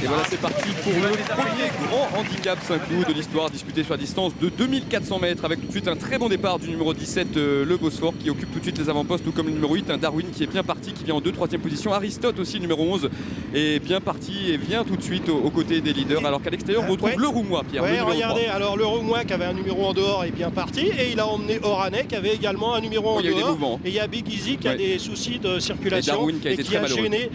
Et voilà, c'est parti pour le premier grand handicap 5 loups de l'histoire, disputé sur la distance de 2400 mètres, avec tout de suite un très bon départ du numéro 17, le Bosphore, qui occupe tout de suite les avant-postes, tout comme le numéro 8, un Darwin qui est bien parti, qui vient en 2-3e position. Aristote aussi, numéro 11, est bien parti et vient tout de suite aux côtés des leaders, alors qu'à l'extérieur, on retrouve le Roumois, Pierre. Ouais, le regardez, 3. alors le Roumois qui avait un numéro en dehors est bien parti, et il a emmené Oranais qui avait également un numéro en dehors. Et il y a Big Easy qui a des soucis de circulation et qui a gêné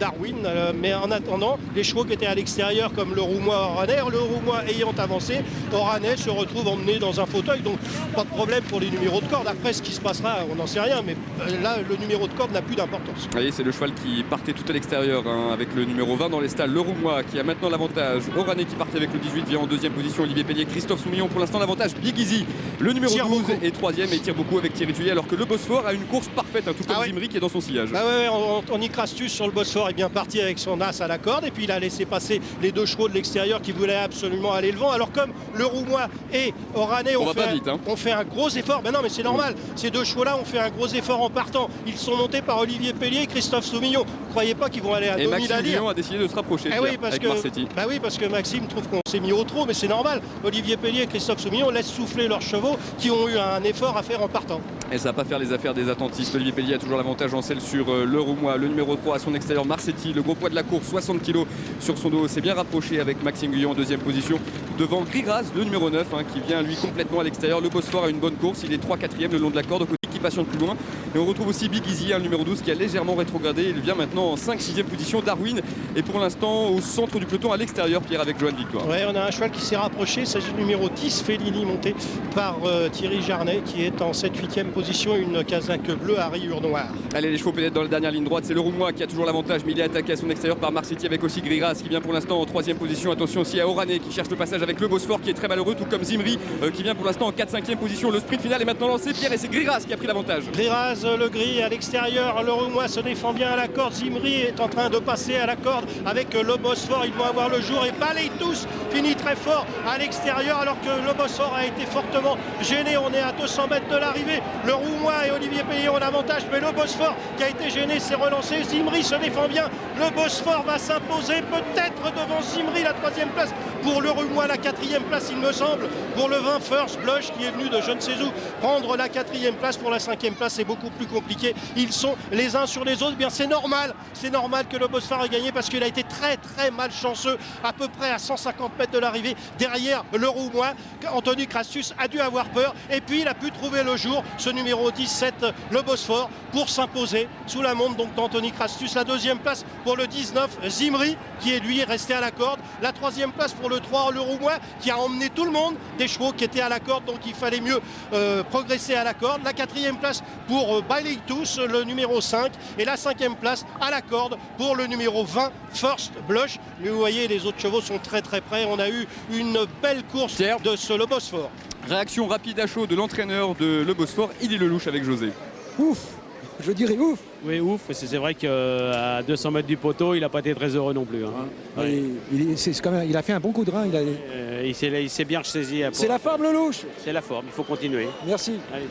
Darwin. Mais en attendant, les chevaux qui étaient à l'extérieur comme le Roumois Oranais, le Roumois ayant avancé, Oranais se retrouve emmené dans un fauteuil, donc pas de problème pour les numéros de corde. Après, ce qui se passera, on n'en sait rien, mais là, le numéro de corde n'a plus d'importance. Vous voyez, c'est le cheval qui partait tout à l'extérieur, avec le numéro 20 dans les stalles, le Roumois qui a maintenant l'avantage. Oranais qui partait avec le 18 vient en 2e position, Olivier Pellier, Christophe Soumillon pour l'instant l'avantage. Big Easy, le numéro 12 est 3e et tire beaucoup avec Thierry Thuillet, alors que le Bosphore a une course parfaite, tout comme Zimri qui est dans son sillage. Anthony Crastus sur le Bosphore est bien parti avec son as à la corde, et puis il a laissé passer les deux chevaux de l'extérieur qui voulaient absolument aller le vent. Alors comme le Roumois et Oranais ont fait un gros effort, non mais c'est normal, ces deux chevaux-là ont fait un gros effort en partant. Ils sont montés par Olivier Pellier et Christophe Soumillon. Vous ne croyez pas qu'ils vont aller à 2000 à lire? A décidé de se rapprocher avec Marsetti. Oui, parce que Maxime trouve qu'on s'est mis au trot, mais c'est normal. Olivier Pellier et Christophe Soumillon laissent souffler leurs chevaux qui ont eu un effort à faire en partant. Et ça va pas faire les affaires des attentistes. Olivier Pellier a toujours l'avantage en selle sur le Roumois. Le numéro 3 à son extérieur, Marsetti, le gros poids de la course, 60 kg sur son dos. C'est bien rapproché avec Maxime Guyon en 2e position. Devant Griraz, le numéro 9, qui vient lui complètement à l'extérieur. Le Bosphore a une bonne course. Il est 3-4e le long de la corde, qui patiente plus loin. Et on retrouve aussi Big Easy, le numéro 12, qui a légèrement rétrogradé. Il vient maintenant en 5-6e position. Darwin est pour l'instant au centre du peloton à l'extérieur, Pierre, avec Johan Victoire. Ouais, on a un cheval qui s'est rapproché. Il s'agit du numéro 10, Fellini, monté par Thierry Jarnet, qui est en 7-8e position. Une casaque bleue à rayures noires. Allez, les chevaux pénètrent dans la dernière ligne droite. C'est le Roumois qui a toujours l'avantage, mais il est attaqué à son extérieur par Marsetti, avec aussi Griraz qui vient pour l'instant en 3e position. Attention aussi à Oranais qui cherche le passage avec le Bosphore, qui est très malheureux, tout comme Zimri qui vient pour l'instant en 4-5e position. Le sprint final est maintenant lancé, Pierre, et c'est Griraz qui a pris l'avantage. Griraz, le gris à l'extérieur. Le Roumois se défend bien à la corde. Zimri est en train de passer à la corde avec le Bosphore. Ils vont avoir le jour, et Ballet tous finit très fort à l'extérieur, alors que le Bosphore a été fortement gêné. On est à 200 mètres de l'arrivée. Le Roumois et Olivier Pellier ont l'avantage, mais le Bosphore qui a été gêné s'est relancé. Zimri se défend bien. Le Bosphore va s'imposer peut-être devant Zimri, la 3e place pour le Roumois, la 4e place il me semble pour le 20 First Blush qui est venu de je ne sais où prendre la 4e place. Pour la 5e place c'est beaucoup plus compliqué. Ils sont les uns sur les autres. Bien, c'est normal que le Bosphore ait gagné, parce qu'il a été très malchanceux à peu près à 150 mètres de l'arrivée derrière le Roumois. Anthony Crastus a dû avoir peur, et puis il a pu trouver le jour, ce numéro 17, le Bosphore, pour s'imposer sous la montre donc d'Anthony Crastus. La 2e place pour le 19, Zimri, qui est lui resté à la corde. La 3e place pour le 3, le Roumois, qui a emmené tout le monde, des chevaux qui étaient à la corde, donc il fallait mieux progresser à la corde. La 4e place pour Bailey Tous, le numéro 5, et la 5e place à la corde pour le numéro 20, First Blush. Mais vous voyez, les autres chevaux sont très près. On a eu une belle course de ce le Bosphore. Réaction rapide à chaud de l'entraîneur de le Bosphore, Idi Lelouch, avec José. Ouf, je dirais ouf. Oui, ouf. C'est vrai qu'à 200 mètres du poteau, il n'a pas été très heureux non plus. Il a fait un bon coup de rein. Il s'est bien ressaisi. C'est la forme, Lelouch. C'est la forme, il faut continuer. Merci. Allez.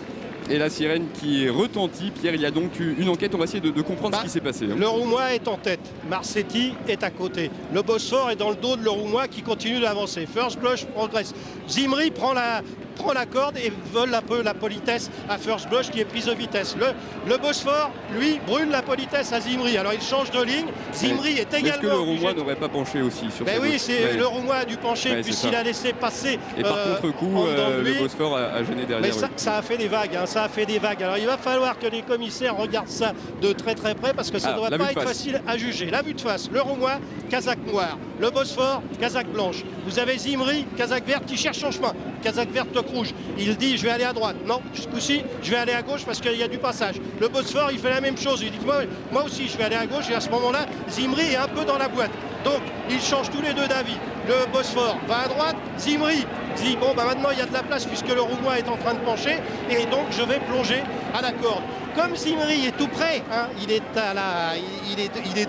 Et la sirène qui retentit. Pierre, il y a donc une enquête, on va essayer de comprendre ce qui s'est passé. Le Roumois est en tête, Marsetti est à côté. Le Bosphore est dans le dos de le Roumois qui continue d'avancer. First Blush progresse. Zimri prend la corde et vole un peu la politesse à First Blush, qui est prise de vitesse. Le Bosphore, lui, brûle la politesse à Zimri. Alors il change de ligne. Zimri est également. Est-ce que le Roumois n'aurait pas penché aussi sur oui, le Roumois a dû pencher, puisqu'il a laissé passer. Et par contre-coup, le Bosphore a gêné derrière. Mais ça a fait des vagues. Ça a fait des vagues. Alors il va falloir que les commissaires regardent ça de très près, parce que ça ne doit pas être facile à juger. La vue de face, le Roumois, casaque noire. Le Bosphore, casaque blanche. Vous avez Zimri, casaque verte, qui cherche son chemin. Casaque verte, toque rouge. Il dit je vais aller à droite. Non, ce coup-ci, je vais aller à gauche parce qu'il y a du passage. Le Bosphore, il fait la même chose. Il dit moi aussi, je vais aller à gauche. Et à ce moment-là, Zimri est un peu dans la boîte. Donc, ils changent tous les deux d'avis. Le Bosphore va à droite. Zimri dit bon, maintenant il y a de la place puisque le Roumois est en train de pencher. Et donc, je vais plonger à la corde. Comme Zimri est tout près, il est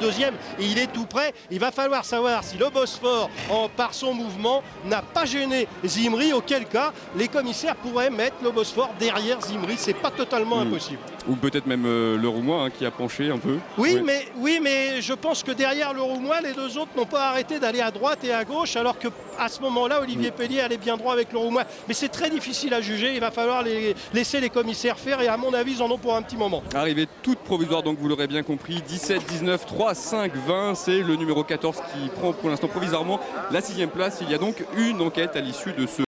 2e et il est tout près, il va falloir savoir si le Bosphore, par son mouvement, n'a pas gêné Zimri, auquel cas les commissaires pourraient mettre le Bosphore derrière Zimri. C'est pas totalement impossible. Ou peut-être même le Roumois qui a penché un peu. Oui, mais je pense que derrière le Roumois, les deux autres n'ont pas arrêté d'aller à droite et à gauche, alors qu'à ce moment-là, Olivier Pellier allait bien droit avec le Roumois. Mais c'est très difficile à juger, il va falloir laisser les commissaires faire, et à mon avis, ils en ont pour un petit moment. Arrivée toute provisoire, donc vous l'aurez bien compris, 17, 19, 3, 5, 20, c'est le numéro 14 qui prend pour l'instant provisoirement la 6e place. Il y a donc une enquête à l'issue de ce